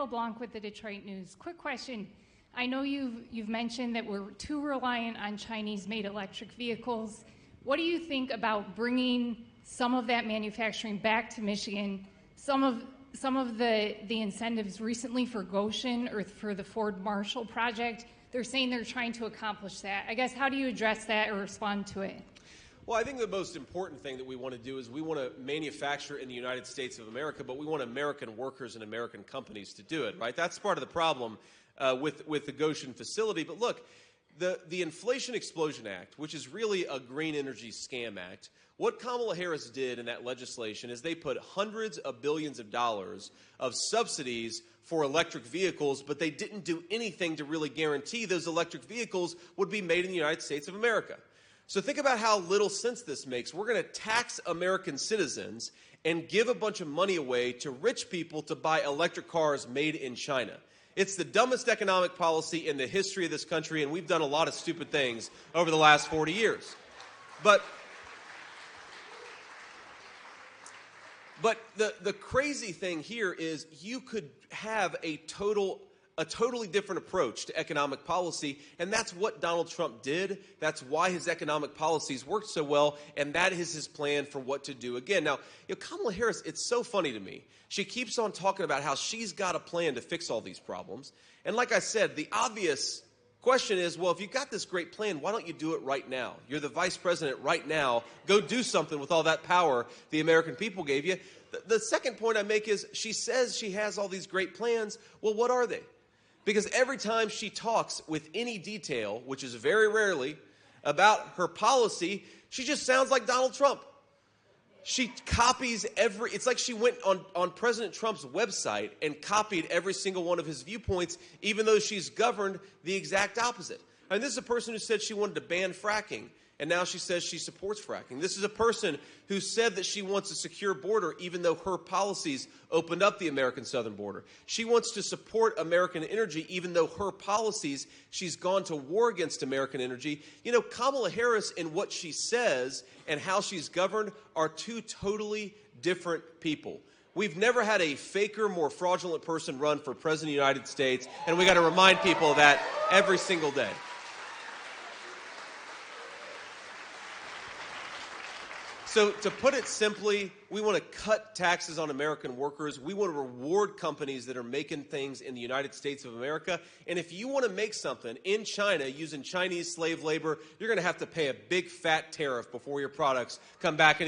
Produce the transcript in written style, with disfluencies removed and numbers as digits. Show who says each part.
Speaker 1: Blanc with the Detroit News. Quick question. I know you've mentioned that we're too reliant on Chinese-made electric vehicles. What do you think about bringing some of that manufacturing back to Michigan? Some of the incentives recently for Goshen or for the Ford Marshall project, they're saying they're trying to accomplish that. I guess, how do you address that or respond to it?
Speaker 2: Well, I think the most important thing that we want to do is we want to manufacture in the United States of America, but we want American workers and American companies to do it, right? That's part of the problem with the Goshen facility. But look, the Inflation Explosion Act, which is really a green energy scam act, what Kamala Harris did in that legislation is they put hundreds of billions of dollars of subsidies for electric vehicles, but they didn't do anything to really guarantee those electric vehicles would be made in the United States of America. So think about how little sense this makes. We're going to tax American citizens and give a bunch of money away to rich people to buy electric cars made in China. It's the dumbest economic policy in the history of this country, and we've done a lot of stupid things over the last 40 years. But the crazy thing here is you could have a totally different approach to economic policy, and that's what Donald Trump did. That's why his economic policies worked so well, and that is his plan for what to do again. Now, Kamala Harris, it's so funny to me. She keeps on talking about how she's got a plan to fix all these problems. And like I said, the obvious question is, well, if you've got this great plan, why don't you do it right now? You're the vice president right now. Go do something with all that power the American people gave you. The second point I make is she says she has all these great plans. Well, what are they? Because every time she talks with any detail, which is very rarely, about her policy, she just sounds like Donald Trump. She copies it's like she went on President Trump's website and copied every single one of his viewpoints, even though she's governed the exact opposite. And this is a person who said she wanted to ban fracking, and now she says she supports fracking. This is a person who said that she wants a secure border, even though her policies opened up the American southern border. She wants to support American energy, even though her policies, she's gone to war against American energy. Kamala Harris and what she says and how she's governed are two totally different people. We've never had a faker, more fraudulent person run for president of the United States, and we got to remind people of that every single day. So to put it simply, we want to cut taxes on American workers. We want to reward companies that are making things in the United States of America. And if you want to make something in China using Chinese slave labor, you're going to have to pay a big fat tariff before your products come back into the